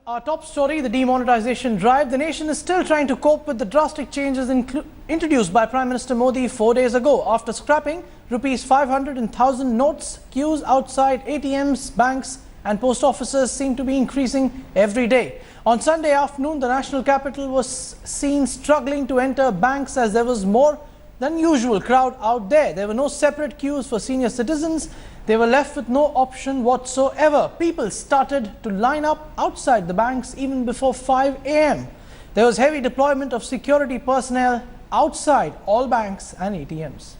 Our top story, the demonetisation drive. The nation is still trying to cope with the drastic changes introduced by Prime Minister Modi 4 days ago. After scrapping rupees 500 and 1,000 notes, queues outside ATMs, banks and post offices seem to be increasing every day. On Sunday afternoon, the national capital was seen struggling to enter banks as there was more than usual crowd out there. There were no separate queues for senior citizens. They were left with no option whatsoever. People started to line up outside the banks even before 5 a.m. There was heavy deployment of security personnel outside all banks and ATMs.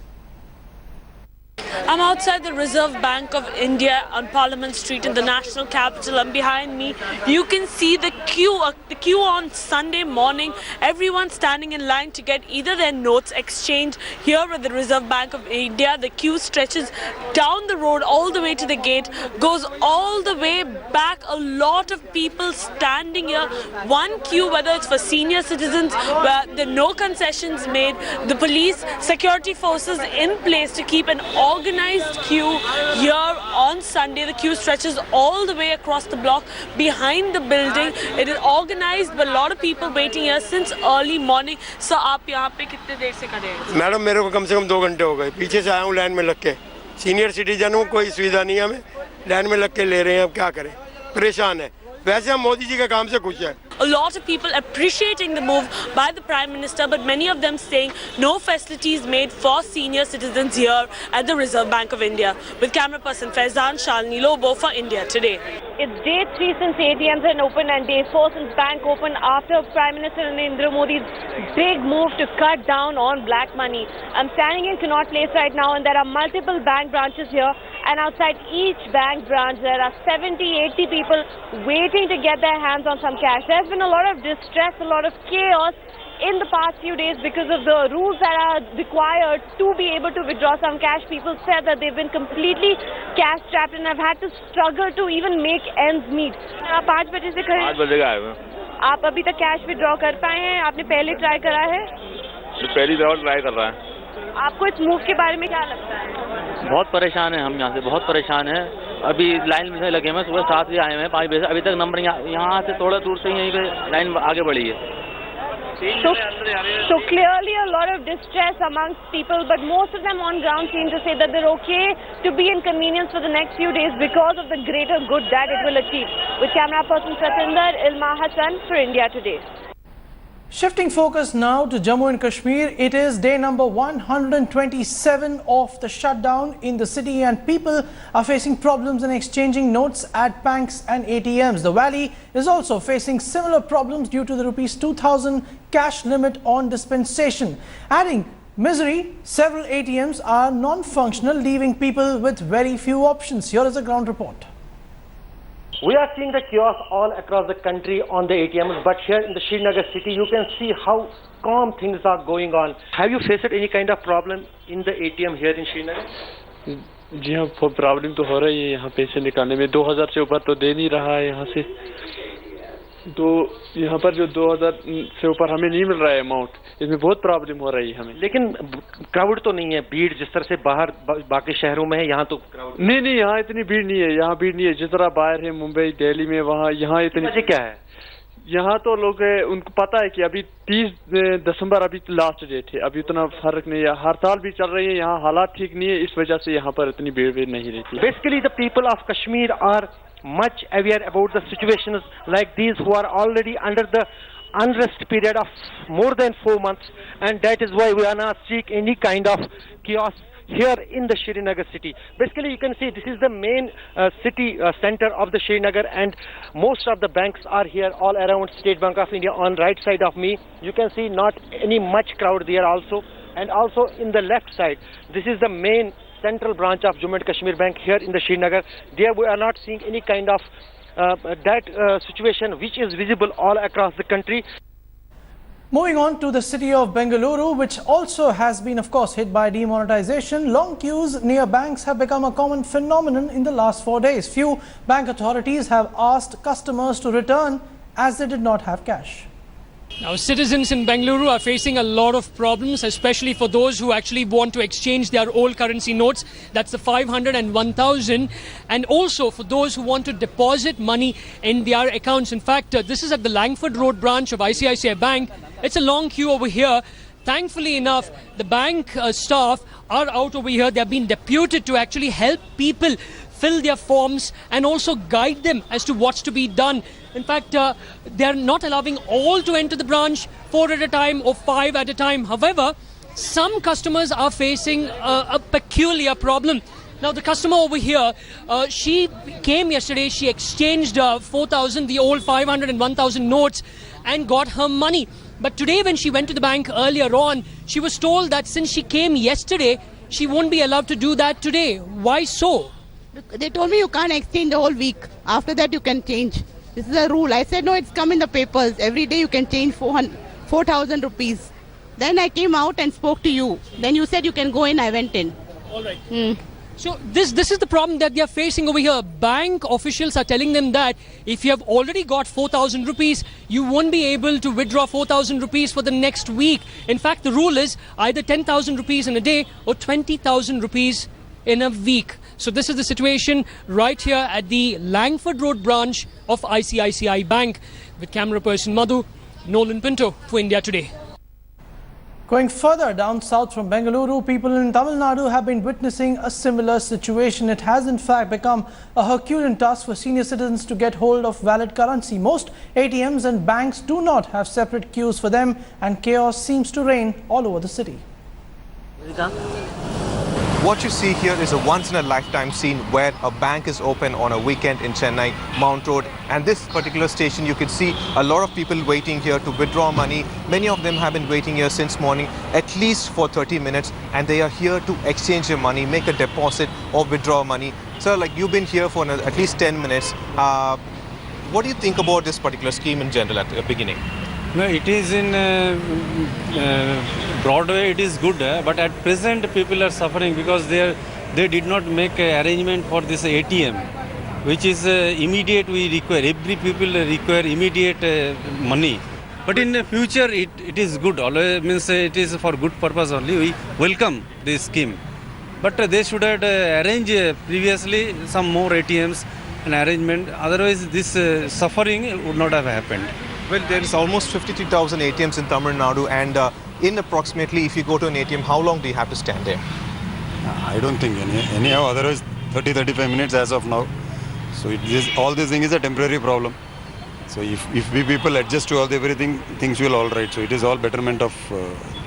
I'm outside the Reserve Bank of India on Parliament Street in the national capital, and behind me you can see the queue on Sunday morning. Everyone standing in line to get either their notes exchanged here at the Reserve Bank of India. The queue stretches down the road all the way to the gate, goes all the way back. A lot of people standing here. One queue, whether it's for senior citizens, where there are no concessions made. The police security forces in place to keep an organized queue here on Sunday. The queue stretches all the way across the block behind the building. It is organized, but a lot of people waiting here since early morning. So, आप यहाँ पे कितने देर से खड़े हैं? Madam मेरे को कम से कम 2 घंटे हो गए. पीछे से आया हूँ लाइन में लग के. सीनियर सिटीजन हूँ, कोई सुविधा नहीं है हमें. लाइन में लग के ले रहे हैं, अब क्या करें? परेशान है. वैसे हम मोदी जी के काम से खुश हैं. A lot of people appreciating the move by the Prime Minister, but many of them saying no facilities made for senior citizens here at the Reserve Bank of India. With camera person Faizan Shalini Lobo for India Today. It's day 3 since ATMs are open and day 4 since bank opened after Prime Minister Nehru Modi's big move to cut down on black money. I'm standing in Connaught Place right now, and there are multiple bank branches here, and outside each bank branch there are 70-80 people waiting to get their hands on some cash. There's been a lot of distress, a lot of chaos in the past few days because of the rules that are required to be able to withdraw some cash. People said that they've been completely cash strapped and have had to struggle to even make ends meet. आप 5 बजे से खरीद 5 बजे का आए हुए. आप अभी तक कैश विड्रॉ कर पाए हैं? आपने पहले ट्राई करा है? पहली दफा ट्राई कर रहा है. आपको इस मूव के बारे में क्या लगता है? बहुत परेशान है हम यहाँ से, बहुत परेशान है. अभी लाइन में लगे हैं, सुबह 7 बजे आए हैं, 5 बजे अभी तक नंबर यहाँ से थोड़ा दूर से यहीं पे लाइन आगे बढ़ी है. So clearly a lot of distress amongst people, but most of them on ground seem to say that they're okay to be inconvenienced for the next few days because of the greater good that it will achieve. With camera person Satinder, Ilma Hassan for India Today. Shifting focus now to Jammu and Kashmir, it is day number 127 of the shutdown in the city, and people are facing problems in exchanging notes at banks and ATMs. The valley is also facing similar problems due to the rupees 2,000 cash limit on dispensation. Adding misery, several ATMs are non-functional, leaving people with very few options. Here is a ground report. We are seeing the chaos all across the country on the ATMs, but here in the Srinagar city, you can see how calm things are going on. Have you faced any kind of problem in the ATM here in Srinagar? जी हाँ, problem तो हो रही है यहाँ पैसे निकालने में. 2000 से ऊपर तो दे नहीं रहा है यहाँ से. तो यहाँ पर जो 2000 से ऊपर हमें नहीं मिल रहा है अमाउंट, इसमें बहुत प्रॉब्लम हो रही है हमें. लेकिन क्राउड तो नहीं है, भीड़ जिस तरह से बाहर बाकी शहरों में है, यहाँ तो क्राउड नहीं, यहाँ इतनी भीड़ नहीं है. यहाँ भीड़ नहीं है जिस तरह बाहर है मुंबई, दिल्ली में, वहाँ यहाँ इतनी. वजह क्या है? यहाँ तो लोग उनको पता है कि अभी 30 दिसंबर अभी लास्ट डेट है, अभी उतना फर्क नहीं है. हड़ताल भी चल रही है, यहाँ हालात ठीक नहीं है, इस वजह से यहाँ पर इतनी भीड़ नहीं रहती. Basically the people of Kashmir are much aware about the situations like these, who are already under the unrest period of more than 4 months, and that is why we are not seeing any kind of chaos here in the Srinagar city. Basically, you can see this is the main city center of the Srinagar, and most of the banks are here all around. State Bank of India on right side of me, you can see not any much crowd there also, and also in the left side, this is the main central branch of Jammu and Kashmir Bank here in the Srinagar. There we are not seeing any kind of situation which is visible all across the country. Moving on to the city of Bengaluru, which also has been, of course, hit by demonetisation. Long queues near banks have become a common phenomenon in the last 4 days. Few bank authorities have asked customers to return as they did not have cash. Now, citizens in Bengaluru are facing a lot of problems, especially for those who actually want to exchange their old currency notes. That's the 500 and 1000. And also for those who want to deposit money in their accounts. In fact, this is at the Langford Road branch of ICICI Bank. It's a long queue over here. Thankfully enough, the bank staff are out over here. They have been deputed to actually help people fill their forms and also guide them as to what's to be done. In fact, they are not allowing all to enter the branch 4 at a time or 5 at a time. However, some customers are facing a peculiar problem. Now, the customer over here, she came yesterday, she exchanged 4,000, the old 500 and 1,000 notes, and got her money. But today when she went to the bank earlier on, she was told that since she came yesterday, she won't be allowed to do that today. Why so? They told me you can't exchange the whole week. After that you can change. This is a rule. I said no, it's come in the papers. Every day you can change 4,000 rupees. Then I came out and spoke to you. Then you said you can go in, I went in. All right. So this is the problem that they are facing over here. Bank officials are telling them that if you have already got 4,000 rupees, you won't be able to withdraw 4,000 rupees for the next week. In fact, the rule is either 10,000 rupees in a day or 20,000 rupees in a week. So this is the situation right here at the Langford Road branch of ICICI Bank. With camera person Madhu, Nolan Pinto for India Today. Going further down south from Bengaluru, people in Tamil Nadu have been witnessing a similar situation. It has in fact become a Herculean task for senior citizens to get hold of valid currency. Most ATMs and banks do not have separate queues for them, and chaos seems to reign all over the city. What you see here is a once-in-a-lifetime scene where a bank is open on a weekend in Chennai, Mount Road. And this particular station, you can see a lot of people waiting here to withdraw money. Many of them have been waiting here since morning, at least for 30 minutes. And they are here to exchange their money, make a deposit or withdraw money. Sir, like you've been here for at least 10 minutes. What do you think about this particular scheme in general at the beginning? No, it is in Broadway, it is good, but at present people are suffering because they did not make an arrangement for this ATM, which is immediate. We require, every people require immediate money. But in the future, it is good. Always means it is for good purpose only. We welcome this scheme. But they should have arranged previously some more ATMs and arrangement. Otherwise, this suffering would not have happened. Well, there is almost 53,000 ATMs in Tamil Nadu, and in approximately, if you go to an ATM, how long do you have to stand there? I don't think anyhow, otherwise 30-35 minutes as of now. So all this thing is a temporary problem. So if we people adjust to everything, things will all right. So it is all betterment of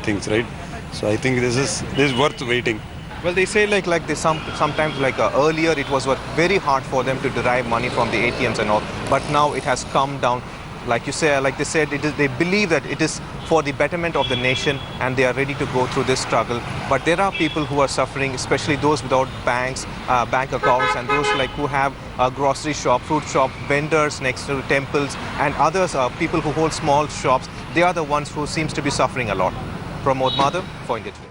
things, right? So I think this is worth waiting. Well, they say like they sometimes earlier it was very hard for them to derive money from the ATMs and all, but now it has come down. Like they said, they believe that it is for the betterment of the nation, and they are ready to go through this struggle. But there are people who are suffering, especially those without banks, bank accounts, and those who have a grocery shop, fruit shop, vendors next to temples, and others, people who hold small shops. They are the ones who seems to be suffering a lot. Pramod Madhav for India Today.